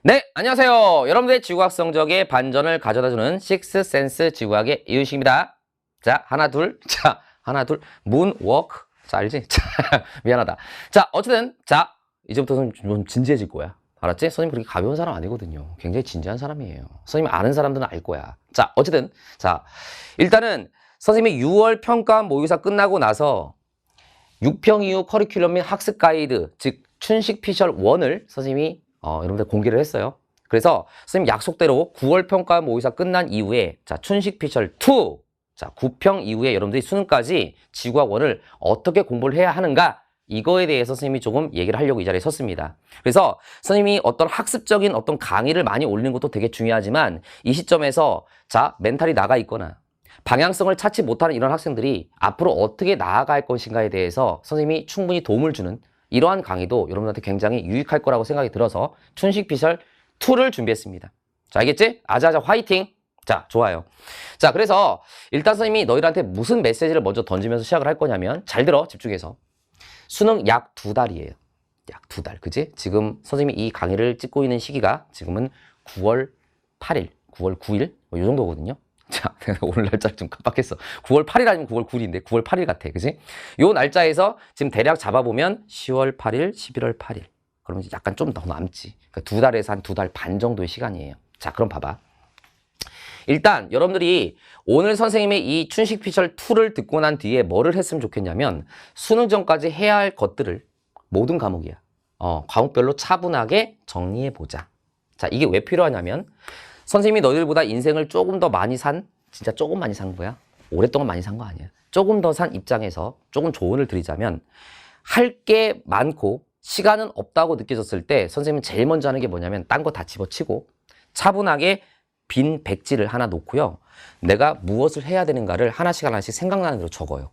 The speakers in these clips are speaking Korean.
네, 안녕하세요. 여러분들의 지구학 성적의 반전을 가져다주는 식스센스 지구학의 이유식입니다. 자, 하나, 둘. 자, 하나, 둘. 문워크. 자, 알지? 자, 미안하다. 자, 어쨌든, 자, 이제부터는 좀 진지해질 거야. 알았지? 선생님 그렇게 가벼운 사람 아니거든요. 굉장히 진지한 사람이에요. 선생님 아는 사람들은 알 거야. 자, 어쨌든, 자, 일단은 선생님이 6월 평가 모의고사 끝나고 나서 6평 이후 커리큘럼 및 학습 가이드, 즉, 춘식 피셜 1을 선생님이 여러분들 공개를 했어요. 그래서 선생님 약속대로 9월 평가 모의사 끝난 이후에 자 춘식 피셜 2, 자 9평 이후에 여러분들이 수능까지 지구학 1을 어떻게 공부를 해야 하는가 이거에 대해서 선생님이 조금 얘기를 하려고 이 자리에 섰습니다. 그래서 선생님이 어떤 학습적인 어떤 강의를 많이 올리는 것도 되게 중요하지만 이 시점에서 자 멘탈이 나가 있거나 방향성을 찾지 못하는 이런 학생들이 앞으로 어떻게 나아갈 것인가에 대해서 선생님이 충분히 도움을 주는 이러한 강의도 여러분한테 굉장히 유익할 거라고 생각이 들어서 춘식 피셜 2를 준비했습니다. 자, 알겠지? 아자아자 화이팅! 자, 좋아요. 자, 그래서 일단 선생님이 너희들한테 무슨 메시지를 먼저 던지면서 시작을 할 거냐면 잘 들어, 집중해서. 수능 약 2달이에요. 약 2달, 그지? 지금 선생님이 이 강의를 찍고 있는 시기가 지금은 9월 8일, 9월 9일 뭐 이 정도거든요. 자, 오늘 날짜를 좀 깜빡했어. 9월 8일 아니면 9월 9일인데 9월 8일 같아. 그지? 요 날짜에서 지금 대략 잡아보면 10월 8일, 11월 8일. 그러면 약간 좀 더 남지. 그러니까 2달에서 한 2달 반 정도의 시간이에요. 자, 그럼 봐봐. 일단 여러분들이 오늘 선생님의 이 춘식 피셜 2를 듣고 난 뒤에 뭐를 했으면 좋겠냐면 수능 전까지 해야 할 것들을 모든 과목이야. 과목별로 차분하게 정리해보자. 자, 이게 왜 필요하냐면 선생님이 너희들보다 인생을 조금 더 많이 진짜 조금 많이 산 거야. 오랫동안 많이 산 거 아니야. 조금 더 산 입장에서 조금 조언을 드리자면 할 게 많고 시간은 없다고 느껴졌을 때 선생님은 제일 먼저 하는 게 뭐냐면 딴 거 다 집어치고 차분하게 빈 백지를 하나 놓고요. 내가 무엇을 해야 되는가를 하나씩 하나씩 생각나는 대로 적어요.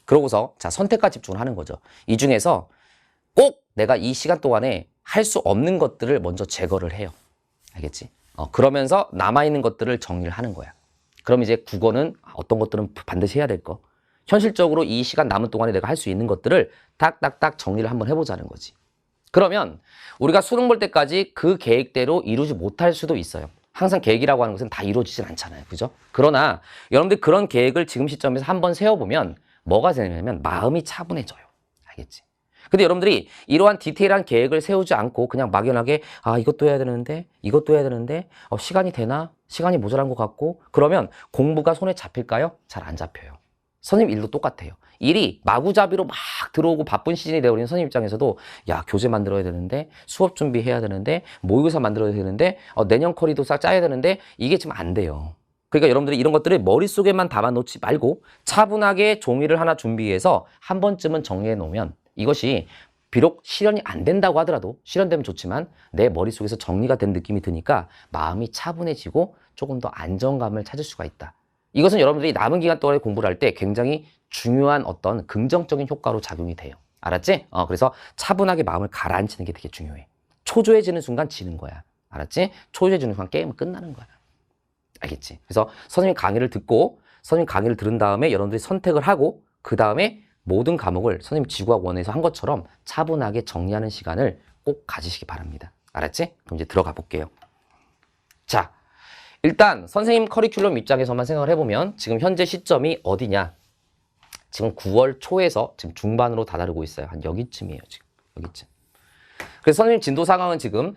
그러고서 자 선택과 집중을 하는 거죠. 이 중에서 꼭 내가 이 시간 동안에 할 수 없는 것들을 먼저 제거를 해요. 알겠지? 그러면서 남아있는 것들을 정리를 하는 거야. 그럼 이제 국어는 어떤 것들은 반드시 해야 될 거. 현실적으로 이 시간 남은 동안에 내가 할 수 있는 것들을 딱딱딱 정리를 한번 해보자는 거지. 그러면 우리가 수능 볼 때까지 그 계획대로 이루지 못할 수도 있어요. 항상 계획이라고 하는 것은 다 이루어지진 않잖아요. 그죠? 그러나 여러분들 그런 계획을 지금 시점에서 한번 세워보면 뭐가 되냐면 마음이 차분해져요. 알겠지? 근데 여러분들이 이러한 디테일한 계획을 세우지 않고 그냥 막연하게 이것도 해야 되는데 이것도 해야 되는데 시간이 되나? 시간이 모자란 것 같고 그러면 공부가 손에 잡힐까요? 잘 안 잡혀요. 선생님 일도 똑같아요. 일이 마구잡이로 막 들어오고 바쁜 시즌이 되어버린 선생님 입장에서도 야 교재 만들어야 되는데 수업 준비해야 되는데 모의고사 만들어야 되는데 내년 커리도 싹 짜야 되는데 이게 지금 안 돼요. 그러니까 여러분들이 이런 것들을 머릿속에만 담아놓지 말고 차분하게 종이를 하나 준비해서 한 번쯤은 정리해 놓으면 이것이 비록 실현이 안 된다고 하더라도 실현되면 좋지만 내 머릿속에서 정리가 된 느낌이 드니까 마음이 차분해지고 조금 더 안정감을 찾을 수가 있다. 이것은 여러분들이 남은 기간 동안에 공부를 할 때 굉장히 중요한 어떤 긍정적인 효과로 작용이 돼요. 알았지? 그래서 차분하게 마음을 가라앉히는 게 되게 중요해. 초조해지는 순간 지는 거야. 알았지? 초조해지는 순간 게임은 끝나는 거야. 알겠지? 그래서 선생님 강의를 듣고 선생님 강의를 들은 다음에 여러분들이 선택을 하고 그 다음에 모든 과목을 선생님 지구학 원에서 한 것처럼 차분하게 정리하는 시간을 꼭 가지시기 바랍니다. 알았지? 그럼 이제 들어가 볼게요. 자, 일단 선생님 커리큘럼 입장에서만 생각을 해보면 지금 현재 시점이 어디냐? 지금 9월 초에서 지금 중반으로 다다르고 있어요. 한 여기쯤이에요. 지금 여기쯤. 그래서 선생님 진도 상황은 지금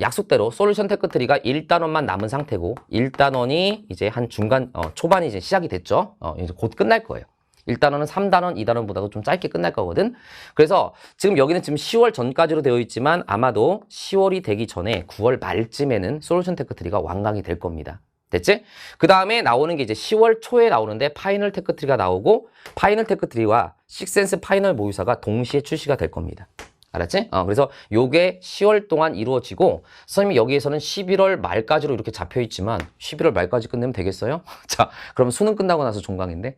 약속대로 솔루션 테크트리가 1단원만 남은 상태고 1단원이 이제 한 중간 초반이 이제 시작이 됐죠. 이제 곧 끝날 거예요. 1단원은 3단원, 2단원보다도 좀 짧게 끝날 거거든. 그래서 지금 여기는 지금 10월 전까지로 되어 있지만 아마도 10월이 되기 전에 9월 말쯤에는 솔루션 테크트리가 완강이 될 겁니다. 됐지? 그 다음에 나오는 게 이제 10월 초에 나오는데 파이널 테크트리가 나오고 파이널 테크트리와 식센스 파이널 모의사가 동시에 출시가 될 겁니다. 알았지? 그래서 요게 10월 동안 이루어지고 선생님이 여기에서는 11월 말까지로 이렇게 잡혀 있지만 11월 말까지 끝내면 되겠어요? 자, 그럼 수능 끝나고 나서 종강인데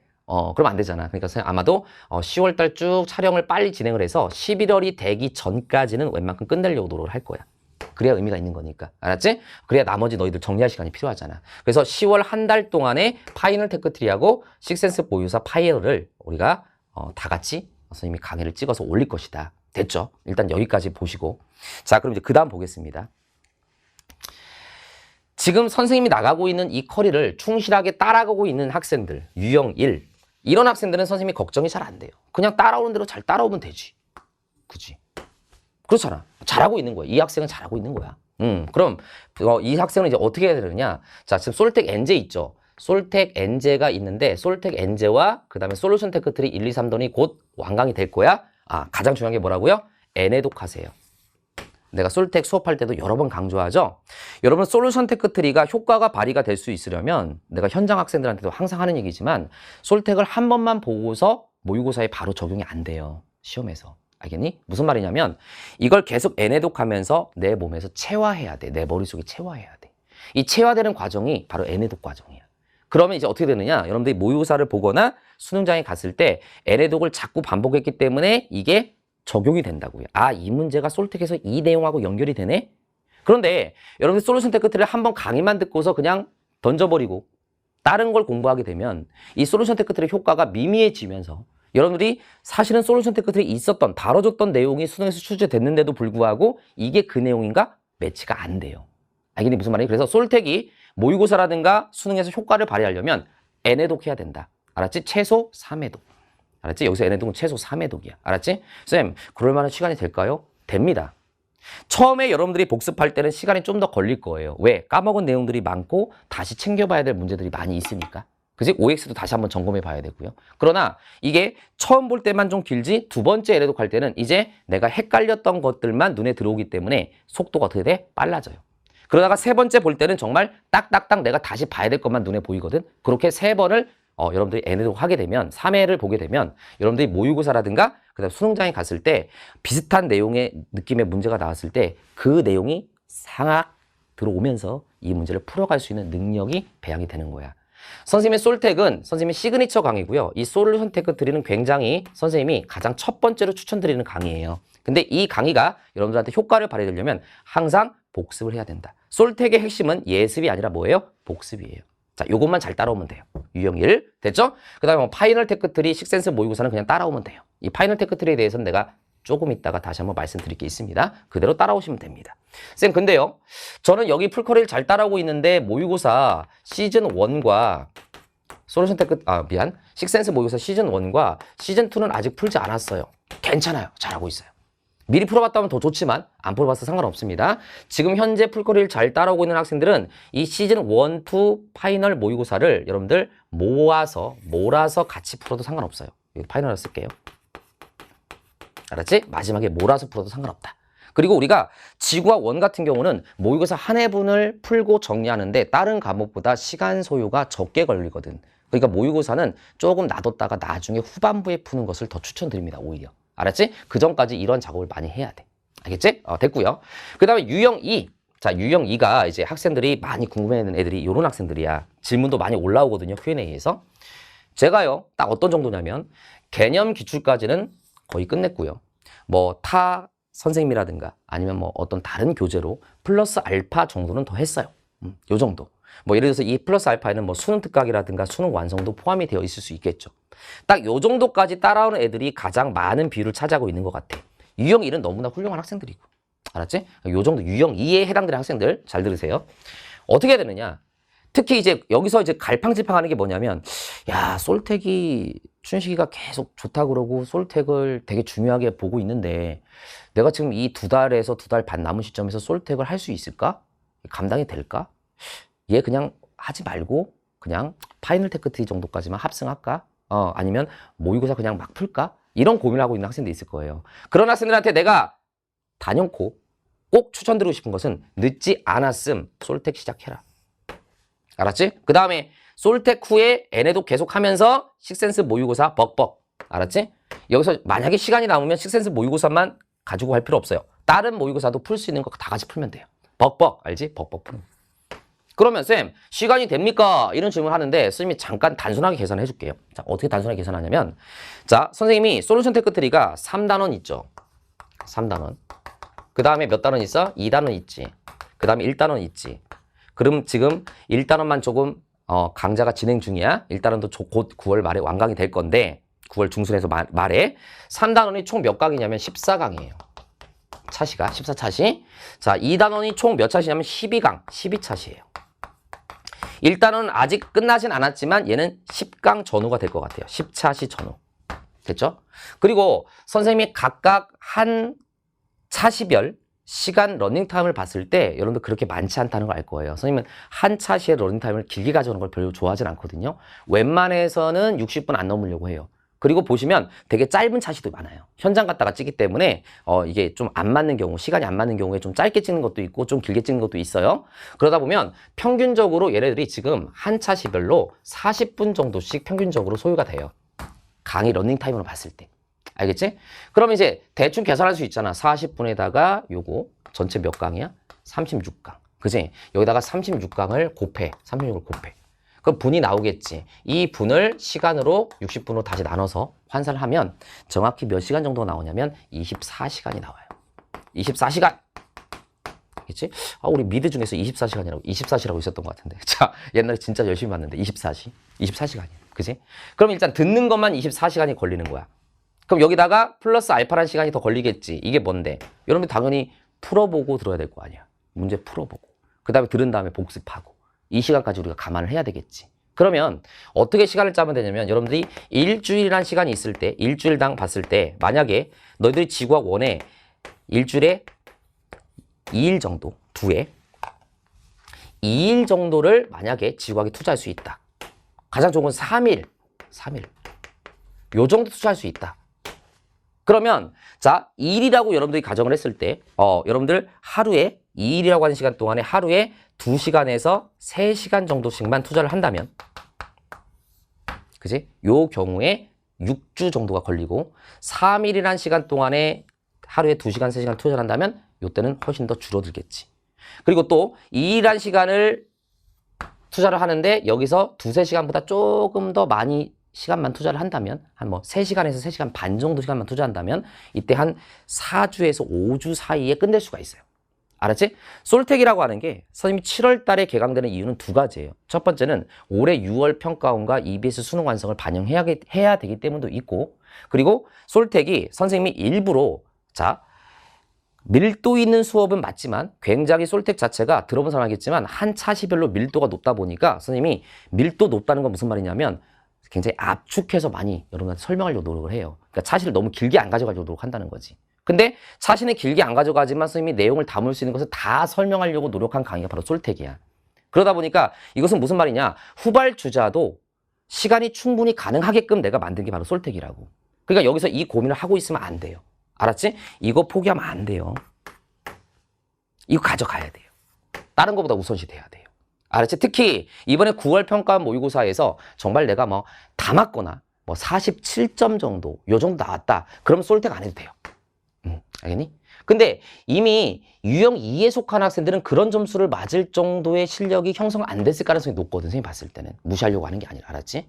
그럼 안 되잖아. 그러니까 아마도 10월 달 쭉 촬영을 빨리 진행을 해서 11월이 되기 전까지는 웬만큼 끝내려고 노력을 할 거야. 그래야 의미가 있는 거니까. 알았지? 그래야 나머지 너희들 정리할 시간이 필요하잖아. 그래서 10월 한 달 동안에 파이널 테크트리하고 식센스 모의고사 파이널을 우리가 다 같이 선생님이 강의를 찍어서 올릴 것이다. 됐죠? 일단 여기까지 보시고 자 그럼 이제 그 다음 보겠습니다. 지금 선생님이 나가고 있는 이 커리를 충실하게 따라가고 있는 학생들, 유형 1. 이런 학생들은 선생님이 걱정이 잘 안 돼요. 그냥 따라오는 대로 잘 따라오면 되지. 그지? 그렇잖아. 잘하고 있는 거야. 이 학생은 잘하고 있는 거야. 그럼 이 학생은 이제 어떻게 해야 되느냐? 자, 지금 솔텍 엔제 있죠? 솔텍 엔제가 있는데 솔텍 엔제와 그 다음에 솔루션 테크트리 1, 2, 3don이 곧 완강이 될 거야. 아, 가장 중요한 게 뭐라고요? N해독하세요. 내가 솔텍 수업할 때도 여러 번 강조하죠. 여러분 솔루션 테크트리가 효과가 발휘가 될 수 있으려면 내가 현장 학생들한테도 항상 하는 얘기지만 솔텍을 한 번만 보고서 모의고사에 바로 적용이 안 돼요. 시험에서. 알겠니? 무슨 말이냐면 이걸 계속 N해독하면서 내 몸에서 체화해야 돼. 내 머릿속에 체화해야 돼. 이 체화되는 과정이 바로 N해독 과정이야. 그러면 이제 어떻게 되느냐? 여러분들이 모의고사를 보거나 수능장에 갔을 때 N해독을 자꾸 반복했기 때문에 이게 적용이 된다고요. 아, 이 문제가 솔텍에서 이 내용하고 연결이 되네? 그런데 여러분들 솔루션 테크트리를 한번 강의만 듣고서 그냥 던져버리고 다른 걸 공부하게 되면 이 솔루션 테크트리 효과가 미미해지면서 여러분들이 사실은 솔루션 테크트리 있었던 다뤄줬던 내용이 수능에서 출제됐는데도 불구하고 이게 그 내용인가? 매치가 안 돼요. 알겠니? 무슨 말이에요? 그래서 솔텍이 모의고사라든가 수능에서 효과를 발휘하려면 N해독해야 된다. 알았지? 최소 3회독. 알았지? 여기서 N해독은 최소 3회독이야. 알았지? 쌤, 그럴 만한 시간이 될까요? 됩니다. 처음에 여러분들이 복습할 때는 시간이 좀 더 걸릴 거예요. 왜? 까먹은 내용들이 많고 다시 챙겨봐야 될 문제들이 많이 있으니까. 그지? OX도 다시 한번 점검해 봐야 되고요. 그러나 이게 처음 볼 때만 좀 길지 두 번째 N해독 할 때는 이제 내가 헷갈렸던 것들만 눈에 들어오기 때문에 속도가 어떻게 돼? 빨라져요. 그러다가 세 번째 볼 때는 정말 딱딱딱 내가 다시 봐야 될 것만 눈에 보이거든. 그렇게 세 번을 여러분들이 N해독 하게 되면 3회를 보게 되면 여러분들이 모의고사라든가 그다음 수능장에 갔을 때 비슷한 내용의 느낌의 문제가 나왔을 때 그 내용이 상악 들어오면서 이 문제를 풀어갈 수 있는 능력이 배양이 되는 거야. 선생님의 솔텍은 선생님의 시그니처 강의고요. 이 솔루션 테크트리는 굉장히 선생님이 가장 첫 번째로 추천드리는 강의예요. 근데 이 강의가 여러분들한테 효과를 발휘하려면 항상 복습을 해야 된다. 솔텍의 핵심은 예습이 아니라 뭐예요? 복습이에요. 자, 요것만 잘 따라오면 돼요. 유형 1. 됐죠? 그 다음에 파이널 테크트리, 식센스 모의고사는 그냥 따라오면 돼요. 이 파이널 테크트리에 대해서는 내가 조금 있다가 다시 한번 말씀드릴 게 있습니다. 그대로 따라오시면 됩니다. 쌤, 근데요. 저는 여기 풀커리를 잘 따라오고 있는데 모의고사 시즌 1과 솔루션 식센스 모의고사 시즌 1과 시즌 2는 아직 풀지 않았어요. 괜찮아요. 잘하고 있어요. 미리 풀어봤다면 더 좋지만 안 풀어봐서 상관없습니다. 지금 현재 풀커리를 잘 따라오고 있는 학생들은 이 시즌 1, 2 파이널 모의고사를 여러분들 몰아서 같이 풀어도 상관없어요. 여기 파이널을 쓸게요. 알았지? 마지막에 몰아서 풀어도 상관없다. 그리고 우리가 지구와 원 같은 경우는 모의고사 한 회분을 풀고 정리하는데 다른 과목보다 시간 소요가 적게 걸리거든. 그러니까 모의고사는 조금 놔뒀다가 나중에 후반부에 푸는 것을 더 추천드립니다. 오히려. 알았지? 그 전까지 이런 작업을 많이 해야 돼. 알겠지? 됐고요. 그 다음에 유형 2. 자, 유형 2가 이제 학생들이 많이 궁금해하는 애들이 이런 학생들이야. 질문도 많이 올라오거든요. Q&A에서. 제가요, 딱 어떤 정도냐면 개념 기출까지는 거의 끝냈고요. 뭐 타 선생님이라든가 아니면 뭐 어떤 다른 교재로 플러스 알파 정도는 더 했어요. 요 정도. 뭐 예를 들어서 이 플러스 알파에는 뭐 수능 특강이라든가 수능 완성도 포함이 되어 있을 수 있겠죠. 딱 요 정도까지 따라오는 애들이 가장 많은 비율을 차지하고 있는 것 같아. 유형 1은 너무나 훌륭한 학생들이고. 알았지? 요 정도 유형 2에 해당되는 학생들 잘 들으세요. 어떻게 해야 되느냐? 특히 이제 여기서 이제 갈팡질팡하는 게 뭐냐면 야, 솔텍이 춘식이가 계속 좋다 그러고 솔텍을 되게 중요하게 보고 있는데 내가 지금 이 2달에서 2달 반 남은 시점에서 솔텍을 할 수 있을까? 감당이 될까? 얘 그냥 하지 말고 그냥 파이널 테크트리 정도까지만 합승할까? 아니면 모의고사 그냥 막 풀까? 이런 고민을 하고 있는 학생들이 있을 거예요. 그런 학생들한테 내가 단연코 꼭 추천드리고 싶은 것은 늦지 않았음 솔텍 시작해라. 알았지? 그 다음에 솔텍 후에 N해독 계속하면서 식센스 모의고사 벅벅. 알았지? 여기서 만약에 시간이 남으면 식센스 모의고사만 가지고 할 필요 없어요. 다른 모의고사도 풀 수 있는 거 다 같이 풀면 돼요. 벅벅. 알지? 벅벅 푸는. 그러면 쌤, 시간이 됩니까? 이런 질문을 하는데 선생님이 잠깐 단순하게 계산해 줄게요. 자, 어떻게 단순하게 계산하냐면 자, 선생님이 솔루션 테크트리가 3단원 있죠. 3단원. 그 다음에 몇 단원 있어? 2단원 있지. 그 다음에 1단원 있지. 그럼 지금 1단원만 조금 강좌가 진행 중이야. 1단원도 곧 9월 말에 완강이 될 건데 9월 중순에서 말에 3단원이 총 몇 강이냐면 14강이에요. 차시가 14차시. 자, 2단원이 총 몇 차시냐면 12강, 12차시예요. 일단은 아직 끝나진 않았지만 얘는 10강 전후가 될 것 같아요. 10차시 전후. 됐죠? 그리고 선생님이 각각 한 차시별 시간 러닝타임을 봤을 때 여러분들 그렇게 많지 않다는 걸 알 거예요. 선생님은 한 차시의 러닝타임을 길게 가져오는 걸 별로 좋아하진 않거든요. 웬만해서는 60분 안 넘으려고 해요. 그리고 보시면 되게 짧은 차시도 많아요. 현장 갔다가 찍기 때문에 이게 좀 안 맞는 경우, 시간이 안 맞는 경우에 좀 짧게 찍는 것도 있고 좀 길게 찍는 것도 있어요. 그러다 보면 평균적으로 얘네들이 지금 한 차시별로 40분 정도씩 평균적으로 소요가 돼요. 강의 러닝타임으로 봤을 때. 알겠지? 그럼 이제 대충 계산할 수 있잖아. 40분에다가 요거 전체 몇 강이야? 36강. 그지? 여기다가 36강을 곱해. 36을 곱해. 그럼 분이 나오겠지. 이 분을 시간으로 60분으로 다시 나눠서 환산을 하면 정확히 몇 시간 정도가 나오냐면 24시간이 나와요. 24시간. 알겠지? 우리 미드 중에서 24시라고 있었던 것 같은데. 자, 옛날에 진짜 열심히 봤는데 24시간이야. 그지? 그럼 일단 듣는 것만 24시간이 걸리는 거야. 그럼 여기다가 플러스 알파라는 시간이 더 걸리겠지. 이게 뭔데? 여러분들 당연히 풀어보고 들어야 될 거 아니야. 문제 풀어보고. 그 다음에 들은 다음에 복습하고. 이 시간까지 우리가 감안을 해야 되겠지. 그러면 어떻게 시간을 짜면 되냐면 여러분들이 일주일이라는 시간이 있을 때 일주일당 봤을 때 만약에 너희들이 지구학 1에 일주일에 2일 정도, 2회 2일 정도를 만약에 지구학에 투자할 수 있다. 가장 좋은 건 3일 요 정도 투자할 수 있다. 그러면 자 2일이라고 여러분들이 가정을 했을 때 여러분들 하루에 2일이라고 하는 시간 동안에 하루에 2시간에서 3시간 정도씩만 투자를 한다면 그지? 요 경우에 6주 정도가 걸리고 3일이라는 시간 동안에 하루에 2시간, 3시간 투자를 한다면 요때는 훨씬 더 줄어들겠지. 그리고 또 2일이라는 시간을 투자를 하는데 여기서 2-3시간보다 조금 더 많이 시간만 투자를 한다면 한 뭐 3시간에서 3시간 반 정도 시간만 투자한다면 이때 한 4주에서 5주 사이에 끝낼 수가 있어요. 알았지? 솔텍이라고 하는 게 선생님이 7월 달에 개강되는 이유는 2가지예요. 첫 번째는 올해 6월 평가원과 EBS 수능 완성을 반영해야 되기 때문도 있고 그리고 솔텍이 선생님이 일부러 자 밀도 있는 수업은 맞지만 굉장히 솔텍 자체가 들어본 사람 알겠지만 한 차시별로 밀도가 높다 보니까 선생님이 밀도 높다는 건 무슨 말이냐면 굉장히 압축해서 많이 여러분한테 설명하려고 노력을 해요. 그러니까 차시를 너무 길게 안 가져가려고 노력한다는 거지. 근데 차시는 길게 안 가져가지만 선생님이 내용을 담을 수 있는 것을 다 설명하려고 노력한 강의가 바로 솔텍이야. 그러다 보니까 이것은 무슨 말이냐. 후발주자도 시간이 충분히 가능하게끔 내가 만든 게 바로 솔텍이라고. 그러니까 여기서 이 고민을 하고 있으면 안 돼요. 알았지? 이거 포기하면 안 돼요. 이거 가져가야 돼요. 다른 것보다 우선시 돼야 돼요. 알았지? 특히 이번에 9월 평가원 모의고사에서 정말 내가 뭐 다 맞거나 뭐 47점 정도 요 정도 나왔다. 그럼 솔텍 안 해도 돼요. 알겠니? 근데 이미 유형 2에 속한 학생들은 그런 점수를 맞을 정도의 실력이 형성 안 됐을 가능성이 높거든. 선생님 봤을 때는. 무시하려고 하는 게 아니라. 알았지?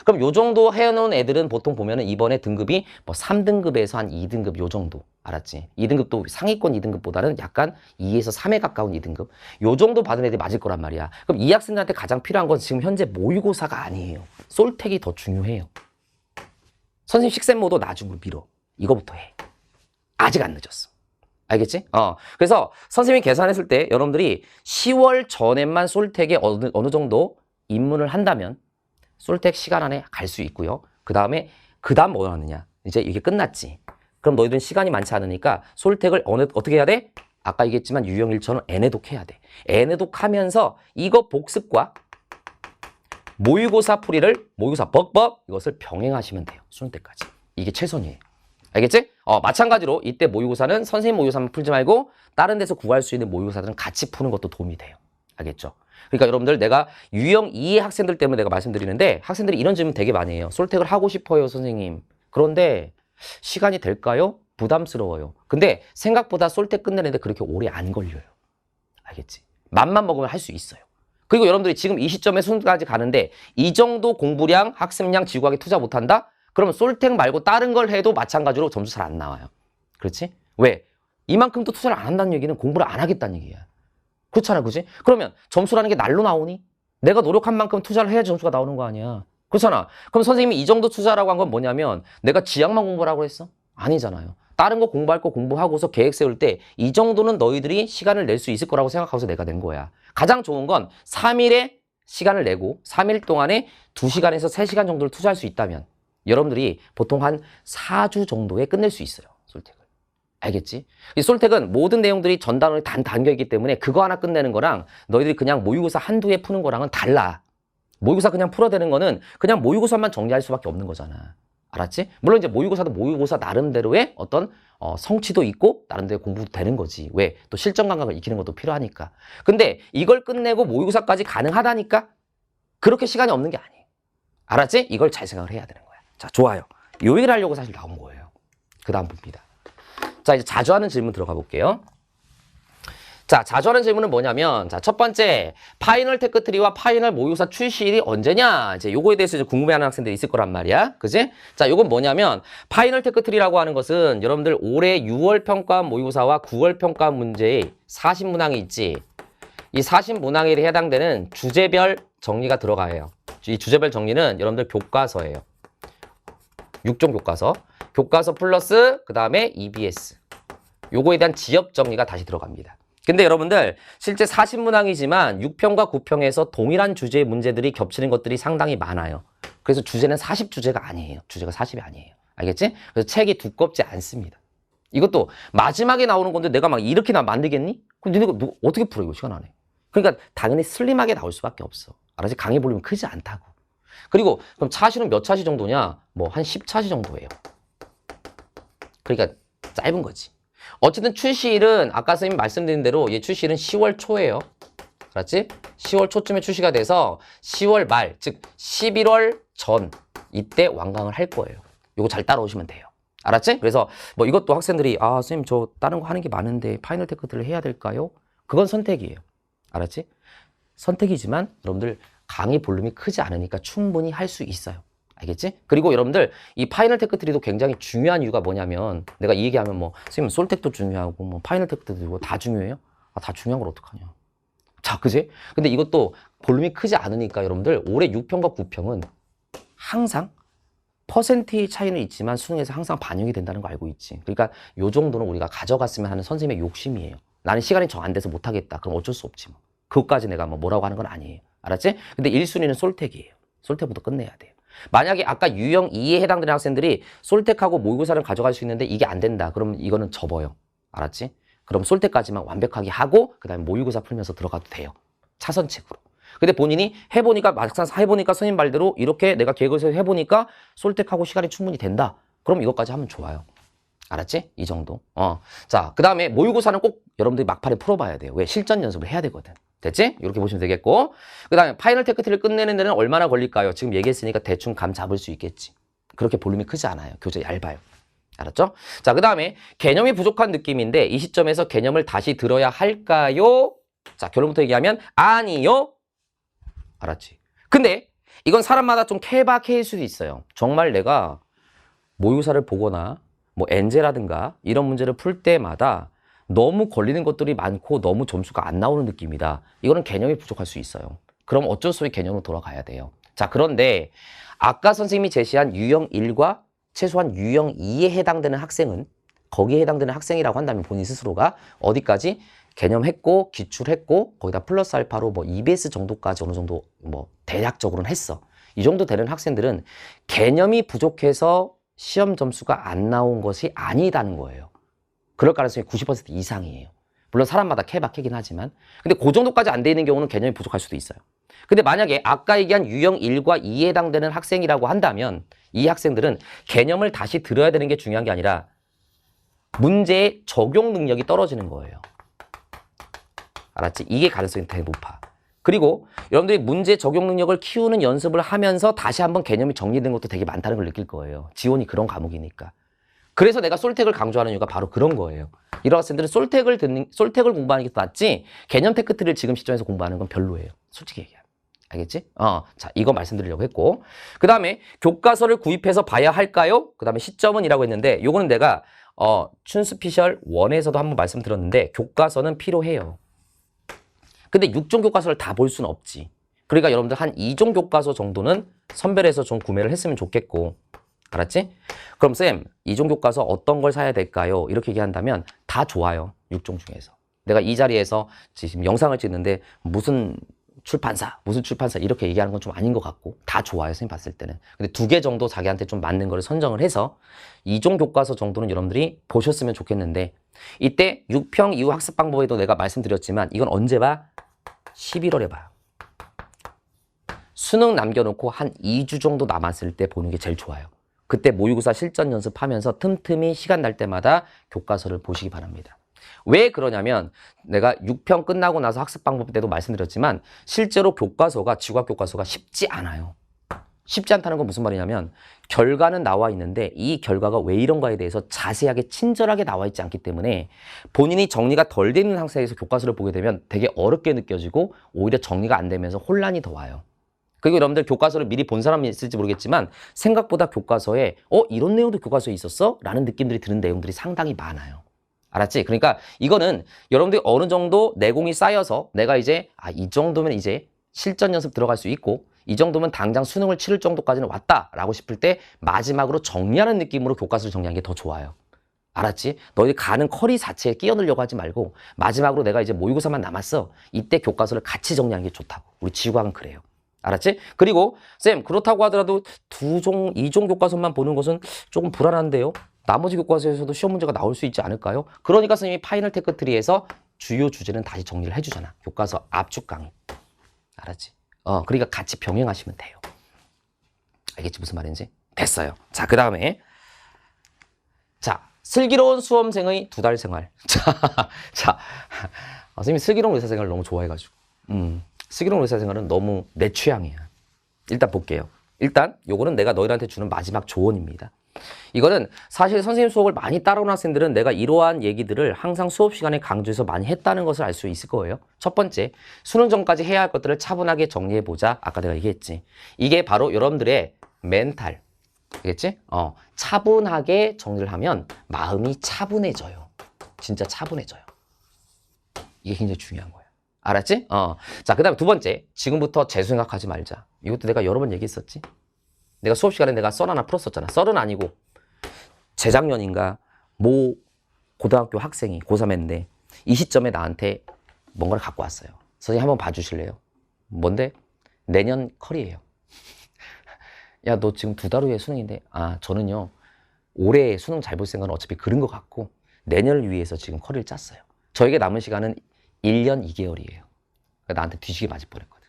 그럼 요 정도 해놓은 애들은 보통 보면은 이번에 등급이 뭐 3등급에서 한 2등급 요 정도. 알았지? 2등급도 상위권 2등급보다는 약간 2에서 3에 가까운 2등급. 요 정도 받은 애들이 맞을 거란 말이야. 그럼 이 학생들한테 가장 필요한 건 지금 현재 모의고사가 아니에요. 솔텍이 더 중요해요. 선생님 식센모도 나중으로 미뤄. 이거부터 해. 아직 안 늦었어. 알겠지? 그래서 선생님이 계산했을 때 여러분들이 10월 전에만 솔텍에 어느 정도 입문을 한다면 솔텍 시간 안에 갈 수 있고요. 그 다음 뭐 하느냐? 이제 이게 끝났지. 그럼 너희들은 시간이 많지 않으니까 솔텍을 어떻게 해야 돼? 아까 얘기했지만 유형 1처럼 N해독 해야 돼. N해독 하면서 이거 복습과 모의고사 풀이를 모의고사 벅벅 이것을 병행하시면 돼요. 수능 때까지. 이게 최선이에요. 알겠지? 마찬가지로 이때 모의고사는 선생님 모의고사만 풀지 말고 다른 데서 구할 수 있는 모의고사들은 같이 푸는 것도 도움이 돼요. 알겠죠? 그러니까 여러분들 내가 유형 2의 학생들 때문에 내가 말씀드리는데 학생들이 이런 질문 되게 많이 해요. 솔텍을 하고 싶어요, 선생님. 그런데 시간이 될까요? 부담스러워요. 근데 생각보다 솔텍 끝내는데 그렇게 오래 안 걸려요. 알겠지? 맘만 먹으면 할 수 있어요. 그리고 여러분들이 지금 이 시점에 수능까지 가는데 이 정도 공부량, 학습량, 지구학에 투자 못한다? 그러면 솔텍 말고 다른 걸 해도 마찬가지로 점수 잘 안 나와요. 그렇지? 왜? 이만큼 또 투자를 안 한다는 얘기는 공부를 안 하겠다는 얘기야. 그렇잖아, 그지? 그러면 점수라는 게 날로 나오니? 내가 노력한 만큼 투자를 해야지 점수가 나오는 거 아니야. 그렇잖아. 그럼 선생님이 이 정도 투자라고 한 건 뭐냐면 내가 지학만 공부하라고 했어? 아니잖아요. 다른 거 공부할 거 공부하고서 계획 세울 때 이 정도는 너희들이 시간을 낼 수 있을 거라고 생각하고서 내가 낸 거야. 가장 좋은 건 3일에 시간을 내고 3일 동안에 2시간에서 3시간 정도를 투자할 수 있다면 여러분들이 보통 한 4주 정도에 끝낼 수 있어요. 솔택을. 알겠지? 이 솔택은 모든 내용들이 전단원이 단계이기 때문에 그거 하나 끝내는 거랑 너희들이 그냥 모의고사 한두 해 푸는 거랑은 달라. 모의고사 그냥 풀어대는 거는 그냥 모의고사만 정리할 수밖에 없는 거잖아. 알았지? 물론 이제 모의고사도 모의고사 나름대로의 어떤 성취도 있고 나름대로 공부도 되는 거지. 왜? 또 실전 감각을 익히는 것도 필요하니까. 근데 이걸 끝내고 모의고사까지 가능하다니까? 그렇게 시간이 없는 게 아니에요. 알았지? 이걸 잘 생각을 해야 되는 거야. 자, 좋아요. 요 얘기를 하려고 사실 나온 거예요. 그 다음 봅니다. 자, 이제 자주 하는 질문 들어가 볼게요. 자, 자주 하는 질문은 뭐냐면, 자, 첫 번째, 파이널 테크트리와 파이널 모의고사 출시일이 언제냐? 이제 요거에 대해서 이제 궁금해하는 학생들이 있을 거란 말이야. 그지? 자, 요건 뭐냐면, 파이널 테크트리라고 하는 것은 여러분들 올해 6월 평가원 모의고사와 9월 평가원 문제에 40문항이 있지. 이 40문항에 해당되는 주제별 정리가 들어가요. 이 주제별 정리는 여러분들 교과서예요. 6종 교과서. 교과서 플러스 그 다음에 EBS. 요거에 대한 지엽 정리가 다시 들어갑니다. 근데 여러분들 실제 40문항이지만 6평과 9평에서 동일한 주제의 문제들이 겹치는 것들이 상당히 많아요. 그래서 주제는 40주제가 아니에요. 주제가 40이 아니에요. 알겠지? 그래서 책이 두껍지 않습니다. 이것도 마지막에 나오는 건데 내가 막 이렇게 만들겠니? 그럼 니네가 어떻게 풀어 이거 시간 안에? 그러니까 당연히 슬림하게 나올 수밖에 없어. 알았지? 강의 볼륨이 크지 않다고. 그리고 그럼 차시는 몇 차시 정도냐? 뭐 한 10차시 정도예요. 그러니까 짧은 거지. 어쨌든 출시일은 아까 선생님 말씀드린 대로 얘 출시일은 10월 초예요. 알았지? 10월 초쯤에 출시가 돼서 10월 말, 즉 11월 전 이때 완강을 할 거예요. 요거 잘 따라오시면 돼요. 알았지? 그래서 뭐 이것도 학생들이 아 선생님 저 다른 거 하는 게 많은데 파이널 테크트를 해야 될까요? 그건 선택이에요. 알았지? 선택이지만 여러분들 강의 볼륨이 크지 않으니까 충분히 할 수 있어요. 알겠지? 그리고 여러분들 이 파이널 테크트리도 굉장히 중요한 이유가 뭐냐면 내가 이 얘기하면 뭐 선생님 솔텍도 중요하고 뭐 파이널 테크트리도 다 중요해요? 아, 다 중요한 걸 어떡하냐. 자, 그지? 근데 이것도 볼륨이 크지 않으니까 여러분들 올해 6평과 9평은 항상 퍼센트의 차이는 있지만 수능에서 항상 반영이 된다는 거 알고 있지. 그러니까 요 정도는 우리가 가져갔으면 하는 선생님의 욕심이에요. 나는 시간이 정 안 돼서 못하겠다. 그럼 어쩔 수 없지 뭐. 그것까지 내가 뭐 뭐라고 하는 건 아니에요. 알았지? 근데 1순위는 솔텍이에요. 솔텍부터 끝내야 돼요. 만약에 아까 유형 2에 해당되는 학생들이 솔텍하고 모의고사를 가져갈 수 있는데 이게 안 된다. 그럼 이거는 접어요. 알았지? 그럼 솔텍까지만 완벽하게 하고 그 다음에 모의고사 풀면서 들어가도 돼요. 차선책으로. 근데 본인이 해보니까 막상 해보니까 선생님 말대로 이렇게 내가 계획을 해보니까 솔텍하고 시간이 충분히 된다. 그럼 이것까지 하면 좋아요. 알았지? 이 정도. 자, 그 다음에 모의고사는 꼭 여러분들이 막판에 풀어봐야 돼요. 왜? 실전 연습을 해야 되거든. 됐지? 이렇게 보시면 되겠고. 그 다음에 파이널 테크트리를 끝내는 데는 얼마나 걸릴까요? 지금 얘기했으니까 대충 감 잡을 수 있겠지. 그렇게 볼륨이 크지 않아요. 교재 얇아요. 알았죠? 자, 그 다음에 개념이 부족한 느낌인데 이 시점에서 개념을 다시 들어야 할까요? 자, 결론부터 얘기하면 아니요. 알았지? 근데 이건 사람마다 좀 케바케일 수도 있어요. 정말 내가 모의고사를 보거나 뭐 엔제라든가 이런 문제를 풀 때마다 너무 걸리는 것들이 많고 너무 점수가 안 나오는 느낌이다. 이거는 개념이 부족할 수 있어요. 그럼 어쩔 수 없이 개념으로 돌아가야 돼요. 자, 그런데 아까 선생님이 제시한 유형 1과 최소한 유형 2에 해당되는 학생은 거기에 해당되는 학생이라고 한다면 본인 스스로가 어디까지 개념했고 기출했고 거기다 플러스 알파로 뭐 EBS 정도까지 어느 정도 뭐 대략적으로는 했어. 이 정도 되는 학생들은 개념이 부족해서 시험 점수가 안 나온 것이 아니다는 거예요. 그럴 가능성이 90% 이상이에요. 물론 사람마다 케바케긴 하지만 근데 그 정도까지 안 돼 있는 경우는 개념이 부족할 수도 있어요. 근데 만약에 아까 얘기한 유형 1과 2에 해당되는 학생이라고 한다면 이 학생들은 개념을 다시 들어야 되는 게 중요한 게 아니라 문제의 적용 능력이 떨어지는 거예요. 알았지? 이게 가능성이 되게 높아. 그리고 여러분들이 문제 적용 능력을 키우는 연습을 하면서 다시 한번 개념이 정리된 것도 되게 많다는 걸 느낄 거예요. 지원이 그런 과목이니까. 그래서 내가 솔텍을 강조하는 이유가 바로 그런 거예요. 이런 학생들은 솔텍을 공부하는 게 더 낫지 개념 테크트리를 지금 시점에서 공부하는 건 별로예요. 솔직히 얘기하면. 알겠지? 자, 이거 말씀드리려고 했고. 그 다음에 교과서를 구입해서 봐야 할까요? 그 다음에 시점은이라고 했는데 요거는 내가 춘스피셜 1에서도 한번 말씀드렸는데 교과서는 필요해요. 근데 6종 교과서를 다 볼 수는 없지. 그러니까 여러분들 한 2종 교과서 정도는 선별해서 좀 구매를 했으면 좋겠고. 알았지? 그럼 쌤, 2종 교과서 어떤 걸 사야 될까요? 이렇게 얘기한다면 다 좋아요. 6종 중에서. 내가 이 자리에서 지금 영상을 찍는데 무슨 출판사, 무슨 출판사 이렇게 얘기하는 건 좀 아닌 것 같고 다 좋아요, 선생님 봤을 때는. 근데 2개 정도 자기한테 좀 맞는 거를 선정을 해서 이종 교과서 정도는 여러분들이 보셨으면 좋겠는데 이때 6평 이후 학습 방법에도 내가 말씀드렸지만 이건 언제 봐? 11월에 봐요. 수능 남겨놓고 한 2주 정도 남았을 때 보는 게 제일 좋아요. 그때 모의고사 실전 연습하면서 틈틈이 시간 날 때마다 교과서를 보시기 바랍니다. 왜 그러냐면 내가 6평 끝나고 나서 학습 방법 때도 말씀드렸지만 실제로 교과서가 지구학 교과서가 쉽지 않아요. 쉽지 않다는 건 무슨 말이냐면 결과는 나와 있는데 이 결과가 왜 이런가에 대해서 자세하게 친절하게 나와 있지 않기 때문에 본인이 정리가 덜 돼 있는 상태에서 교과서를 보게 되면 되게 어렵게 느껴지고 오히려 정리가 안 되면서 혼란이 더 와요. 그리고 여러분들 교과서를 미리 본 사람이 있을지 모르겠지만 생각보다 교과서에 이런 내용도 교과서에 있었어? 라는 느낌들이 드는 내용들이 상당히 많아요. 알았지? 그러니까 이거는 여러분들이 어느 정도 내공이 쌓여서 내가 이제 이 정도면 이제 실전 연습 들어갈 수 있고 이 정도면 당장 수능을 치를 정도까지는 왔다라고 싶을 때 마지막으로 정리하는 느낌으로 교과서를 정리하는 게 더 좋아요. 알았지? 너희 가는 커리 자체에 끼어들려고 하지 말고 마지막으로 내가 이제 모의고사만 남았어. 이때 교과서를 같이 정리하는 게 좋다고. 우리 지구학은 그래요. 알았지? 그리고 쌤 그렇다고 하더라도 2종 교과서만 보는 것은 조금 불안한데요. 나머지 교과서에서도 시험 문제가 나올 수 있지 않을까요? 그러니까 선생님이 파이널 테크트리에서 주요 주제는 다시 정리를 해주잖아. 교과서 압축 강의. 알았지? 그러니까 같이 병행하시면 돼요. 알겠지? 무슨 말인지? 됐어요. 자, 그 다음에 자, 슬기로운 수험생의 2달 생활. 자, 선생님이 슬기로운 의사생활을 너무 좋아해가지고 슬기로운 의사생활은 너무 내 취향이야. 일단 볼게요. 일단 요거는 내가 너희들한테 주는 마지막 조언입니다. 이거는 사실 선생님 수업을 많이 따라온 학생들은 내가 이러한 얘기들을 항상 수업 시간에 강조해서 많이 했다는 것을 알 수 있을 거예요. 첫 번째, 수능 전까지 해야 할 것들을 차분하게 정리해보자. 아까 내가 얘기했지. 이게 바로 여러분들의 멘탈. 알겠지? 차분하게 정리를 하면 마음이 차분해져요. 진짜 차분해져요. 이게 굉장히 중요한 거예요. 알았지? 자, 그 다음에 2번째, 지금부터 재수 생각하지 말자. 이것도 내가 여러 번 얘기했었지? 내가 수업 시간에 내가 썰 하나 풀었었잖아. 썰은 아니고 재작년인가 모 고등학교 학생이 고3인데 이 시점에 나한테 뭔가를 갖고 왔어요. 선생님 한번 봐주실래요? 뭔데? 내년 컬이에요. 야, 너 지금 2달 후에 수능인데 저는요 올해 수능 잘 볼 생각은 어차피 그런 것 같고 내년을 위해서 지금 컬을 짰어요. 저에게 남은 시간은 1년 2개월이에요. 나한테 뒤지게 맞을 뻔했거든.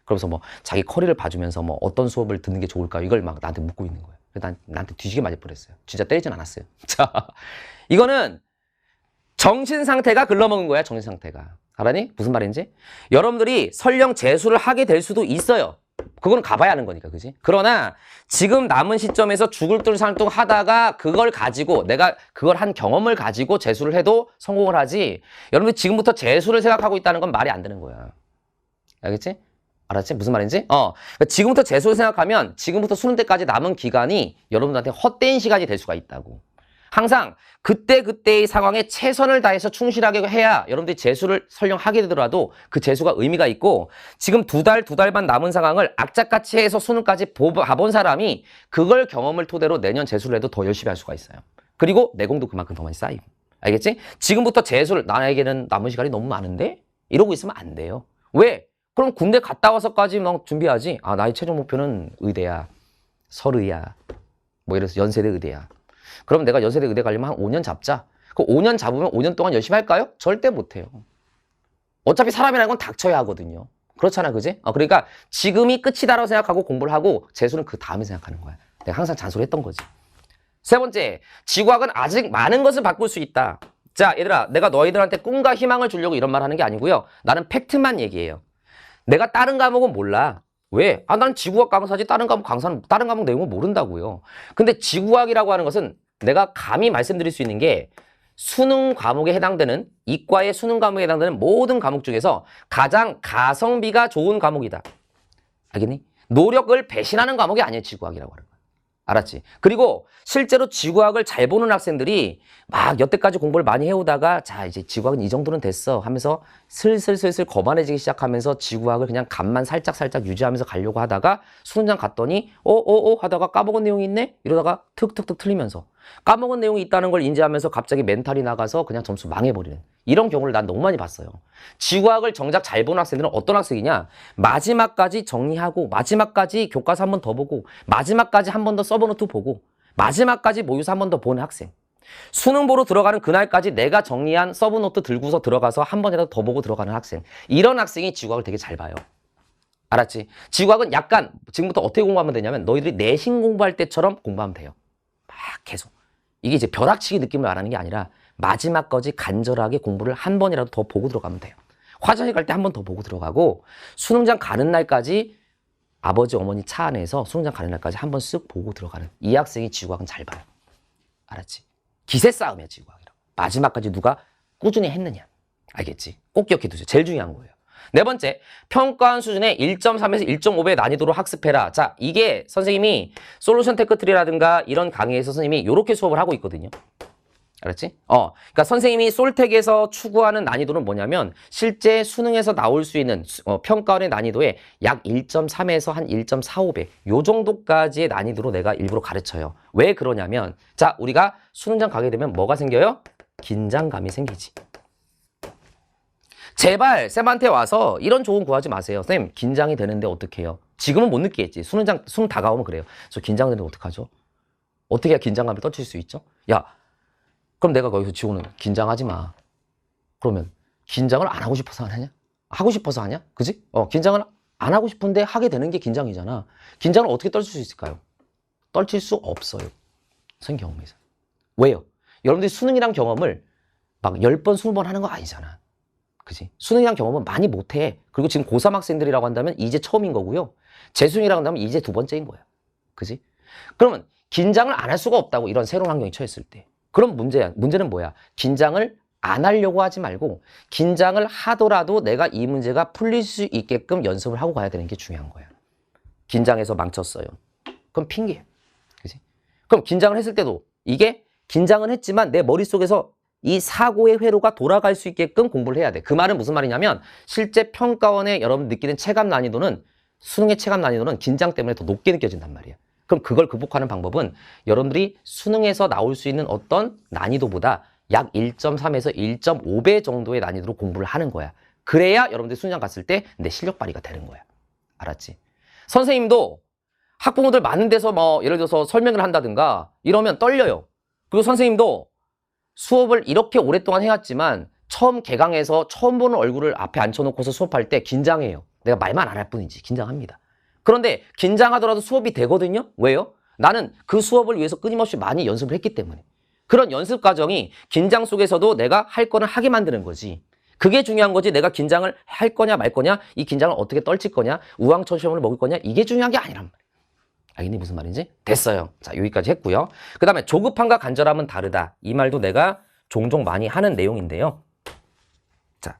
그러면서 뭐 자기 커리를 봐주면서 뭐 어떤 수업을 듣는 게 좋을까 이걸 막 나한테 묻고 있는 거예요. 나한테 뒤지게 맞을 뻔했어요. 진짜 때리진 않았어요. 자, 이거는 정신 상태가 글러먹은 거야. 정신 상태가. 알았니? 무슨 말인지? 여러분들이 설령 재수를 하게 될 수도 있어요. 그거는 가봐야 하는 거니까, 그지? 그러나 지금 남은 시점에서 죽을 듯 살듯 하다가 그걸 가지고 내가 그걸 한 경험을 가지고 재수를 해도 성공을 하지. 여러분들 지금부터 재수를 생각하고 있다는 건 말이 안 되는 거야. 알겠지? 알았지? 무슨 말인지? 그러니까 지금부터 재수를 생각하면 지금부터 수능 때까지 남은 기간이 여러분들한테 헛된 시간이 될 수가 있다고. 항상 그때그때의 상황에 최선을 다해서 충실하게 해야 여러분들이 재수를 설령 하게 되더라도 그 재수가 의미가 있고 지금 2달 반 남은 상황을 악착같이 해서 수능까지 봐본 사람이 그걸 경험을 토대로 내년 재수를 해도 더 열심히 할 수가 있어요. 그리고 내공도 그만큼 더 많이 쌓이고. 알겠지? 지금부터 재수를 나에게는 남은 시간이 너무 많은데? 이러고 있으면 안 돼요. 왜? 그럼 군대 갔다 와서까지 막 준비하지. 나의 최종 목표는 의대야. 설의야. 뭐 이래서 연세대 의대야. 그럼 내가 연세대 의대 가려면 한 5년 잡자. 그 5년 잡으면 5년 동안 열심히 할까요? 절대 못해요. 어차피 사람이라는 건 닥쳐야 하거든요. 그렇잖아, 그지? 그러니까 지금이 끝이다라고 생각하고 공부를 하고 재수는 그 다음에 생각하는 거야. 내가 항상 잔소리했던 거지. 3번째, 지구학은 아직 많은 것을 바꿀 수 있다. 자, 얘들아, 내가 너희들한테 꿈과 희망을 주려고 이런 말 하는 게 아니고요. 나는 팩트만 얘기해요. 내가 다른 과목은 몰라. 왜? 난 지구학 강사지 다른 과목 내용은 모른다고요. 근데 지구학이라고 하는 것은 내가 감히 말씀드릴 수 있는 게 수능 과목에 해당되는 이과의 수능 과목에 해당되는 모든 과목 중에서 가장 가성비가 좋은 과목이다. 알겠니? 노력을 배신하는 과목이 아니에요. 지구학이라고 하는 거야. 알았지? 그리고 실제로 지구학을 잘 보는 학생들이 막 여태까지 공부를 많이 해오다가 자 이제 지구학은 이 정도는 됐어 하면서 슬슬 거만해지기 시작하면서 지구학을 그냥 간만 살짝 유지하면서 가려고 하다가 수능장 갔더니 하다가 까먹은 내용이 있네? 이러다가 툭툭툭 틀리면서 까먹은 내용이 있다는 걸 인지하면서 갑자기 멘탈이 나가서 그냥 점수 망해버리는 이런 경우를 난 너무 많이 봤어요. 지구학을 정작 잘 보는 학생들은 어떤 학생이냐? 마지막까지 정리하고 마지막까지 교과서 한 번 더 보고 마지막까지 한 번 더 서브노트 보고 마지막까지 모의고사 한 번 더 보는 학생. 수능 보러 들어가는 그날까지 내가 정리한 서브노트 들고서 들어가서 한 번이라도 더 보고 들어가는 학생. 이런 학생이 지구학을 되게 잘 봐요. 알았지? 지구학은 약간 지금부터 어떻게 공부하면 되냐면 너희들이 내신 공부할 때처럼 공부하면 돼요. 막 계속. 이게 이제 벼락치기 느낌을 말하는 게 아니라 마지막까지 간절하게 공부를 한 번이라도 더 보고 들어가면 돼요. 화장실 갈 때 한 번 더 보고 들어가고 수능장 가는 날까지 아버지 어머니 차 안에서 수능장 가는 날까지 한 번 쓱 보고 들어가는 이 학생이 지구학은 잘 봐요. 알았지? 기세 싸움이야 지구학이라고. 마지막까지 누가 꾸준히 했느냐. 알겠지? 꼭 기억해 두세요. 제일 중요한 거예요. 네 번째, 평가원 수준의 1.3에서 1.5배 난이도로 학습해라. 자, 이게 선생님이 솔루션 테크트리라든가 이런 강의에서 선생님이 이렇게 수업을 하고 있거든요. 알았지? 그러니까 선생님이 솔텍에서 추구하는 난이도는 뭐냐면 실제 수능에서 나올 수 있는 평가원의 난이도의 약 1.3에서 한 1.45배 요 정도까지의 난이도로 내가 일부러 가르쳐요. 왜 그러냐면 자, 우리가 수능장 가게 되면 뭐가 생겨요? 긴장감이 생기지. 제발 쌤한테 와서 이런 조언 구하지 마세요. 쌤 긴장이 되는데 어떡해요? 지금은 못 느끼겠지. 수능 다가오면 그래요. 저 긴장되는데 어떡하죠? 어떻게 해야 긴장감을 떨칠 수 있죠? 야, 그럼 내가 거기서 지호는 긴장하지 마. 그러면 긴장을 안 하고 싶어서 안 하냐? 하고 싶어서 하냐? 그지? 긴장을 안 하고 싶은데 하게 되는 게 긴장이잖아. 긴장을 어떻게 떨칠 수 있을까요? 떨칠 수 없어요. 선생님 경험에서. 왜요? 여러분들이 수능이란 경험을 막 10번, 20번 하는 거 아니잖아. 그지? 수능이란 경험은 많이 못해. 그리고 지금 고3 학생들이라고 한다면 이제 처음인 거고요. 재수능이라고 한다면 이제 두 번째인 거야. 그지? 그러면 긴장을 안 할 수가 없다고 이런 새로운 환경에 처했을 때. 그럼 문제는 뭐야? 긴장을 안 하려고 하지 말고 긴장을 하더라도 내가 이 문제가 풀릴 수 있게끔 연습을 하고 가야 되는 게 중요한 거야. 긴장해서 망쳤어요. 그럼 핑계예요. 그지? 그럼 긴장을 했을 때도 이게 긴장은 했지만 내 머릿속에서 이 사고의 회로가 돌아갈 수 있게끔 공부를 해야 돼. 그 말은 무슨 말이냐면 실제 평가원에 여러분 느끼는 체감 난이도는 수능의 체감 난이도는 긴장 때문에 더 높게 느껴진단 말이야. 그럼 그걸 극복하는 방법은 여러분들이 수능에서 나올 수 있는 어떤 난이도보다 약 1.3에서 1.5배 정도의 난이도로 공부를 하는 거야. 그래야 여러분들이 수능장 갔을 때 내 실력 발휘가 되는 거야. 알았지? 선생님도 학부모들 많은 데서 뭐 예를 들어서 설명을 한다든가 이러면 떨려요. 그리고 선생님도 수업을 이렇게 오랫동안 해왔지만 처음 개강해서 처음 보는 얼굴을 앞에 앉혀놓고서 수업할 때 긴장해요. 내가 말만 안 할 뿐이지 긴장합니다. 그런데 긴장하더라도 수업이 되거든요. 왜요? 나는 그 수업을 위해서 끊임없이 많이 연습을 했기 때문에. 그런 연습 과정이 긴장 속에서도 내가 할 거는 하게 만드는 거지. 그게 중요한 거지. 내가 긴장을 할 거냐 말 거냐, 이 긴장을 어떻게 떨칠 거냐, 우왕천시험을 먹을 거냐, 이게 중요한 게 아니란 말이야. 알겠니? 무슨 말인지? 됐어요. 자, 여기까지 했고요. 그 다음에 조급함과 간절함은 다르다. 이 말도 내가 종종 많이 하는 내용인데요. 자,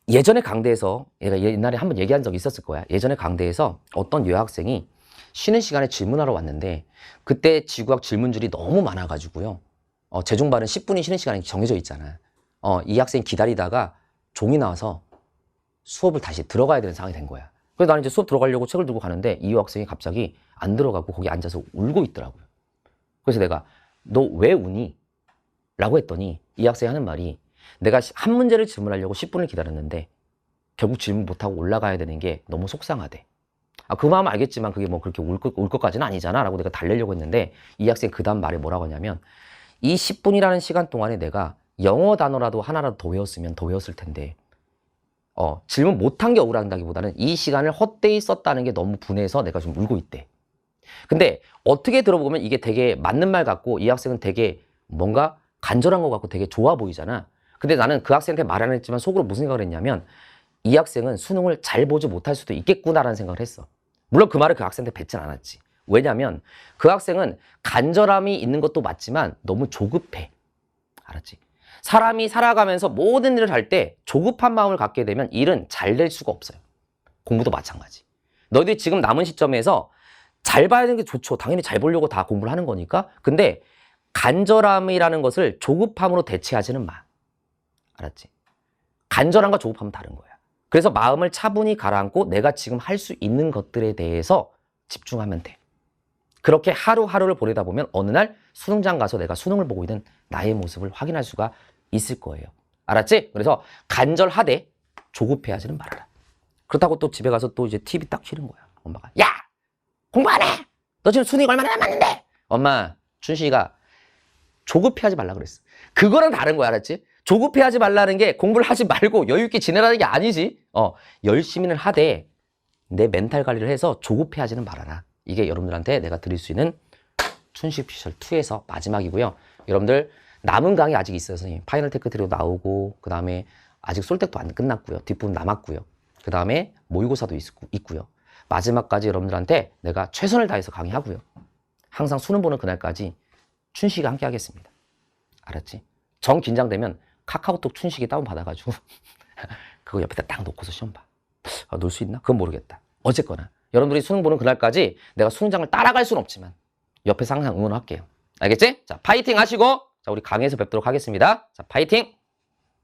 예전에 강대에서, 얘가 옛날에 한번 얘기한 적이 있었을 거야. 예전에 강대에서 어떤 여학생이 쉬는 시간에 질문하러 왔는데 그때 지구학 질문줄이 너무 많아가지고요. 재종반은 10분이 쉬는 시간이 정해져 있잖아. 이 학생이 기다리다가 종이 나와서 수업을 다시 들어가야 되는 상황이 된 거야. 그래서 나는 이제 수업 들어가려고 책을 들고 가는데 이 여학생이 갑자기 안 들어가고 거기 앉아서 울고 있더라고요. 그래서 내가 너 왜 우니? 라고 했더니 이 학생이 하는 말이 내가 한 문제를 질문하려고 10분을 기다렸는데 결국 질문 못하고 올라가야 되는 게 너무 속상하대. 그 마음 알겠지만 그게 뭐 그렇게 울 것까지는 아니잖아 라고 내가 달래려고 했는데 이 학생이 그 다음 말에 뭐라고 하냐면 이 10분이라는 시간 동안에 내가 영어 단어라도 하나라도 더 외웠으면 더 외웠을 텐데 질문 못한 게 억울한다기보다는 이 시간을 헛되이 썼다는 게 너무 분해서 내가 좀 울고 있대. 근데 어떻게 들어보면 이게 되게 맞는 말 같고 이 학생은 되게 뭔가 간절한 것 같고 되게 좋아 보이잖아. 근데 나는 그 학생한테 말 안 했지만 속으로 무슨 생각을 했냐면 이 학생은 수능을 잘 보지 못할 수도 있겠구나라는 생각을 했어. 물론 그 말을 그 학생한테 뱉진 않았지. 왜냐면 그 학생은 간절함이 있는 것도 맞지만 너무 조급해. 알았지? 사람이 살아가면서 모든 일을 할 때 조급한 마음을 갖게 되면 일은 잘 될 수가 없어요. 공부도 마찬가지. 너희들이 지금 남은 시점에서 잘 봐야 되는 게 좋죠. 당연히 잘 보려고 다 공부를 하는 거니까. 근데 간절함이라는 것을 조급함으로 대체하지는 마. 알았지? 간절함과 조급함은 다른 거야. 그래서 마음을 차분히 가라앉고 내가 지금 할 수 있는 것들에 대해서 집중하면 돼. 그렇게 하루하루를 보내다 보면 어느 날 수능장 가서 내가 수능을 보고 있는 나의 모습을 확인할 수가 있을 거예요. 알았지? 그래서 간절하되 조급해하지는 말아라. 그렇다고 또 집에 가서 또 이제 TV 딱 켜는 거야. 엄마가 야! 공부 안 해! 너 지금 순위가 얼마나 남았는데? 엄마, 춘식이가 조급해하지 말라 그랬어. 그거랑 다른 거야. 알았지? 조급해하지 말라는 게 공부를 하지 말고 여유 있게 지내라는 게 아니지. 열심히는 하되 내 멘탈 관리를 해서 조급해하지는 말아라. 이게 여러분들한테 내가 드릴 수 있는 춘식 피셜 2에서 마지막이고요. 여러분들 남은 강의 아직 있어요. 선생님. 파이널 테크 트리오 나오고 그 다음에 아직 솔텍도 안 끝났고요. 뒷부분 남았고요. 그 다음에 모의고사도 있고요. 마지막까지 여러분들한테 내가 최선을 다해서 강의하고요. 항상 수능 보는 그날까지 춘식이가 함께 하겠습니다. 알았지? 정 긴장되면 카카오톡 춘식이 다운받아가지고 그거 옆에다 딱 놓고서 시험 봐. 놀 수 있나? 그건 모르겠다. 어쨌거나 여러분들이 수능 보는 그날까지 내가 수능장을 따라갈 수는 없지만 옆에서 항상 응원할게요. 알겠지? 자, 파이팅 하시고 자, 우리 강의에서 뵙도록 하겠습니다. 자, 파이팅!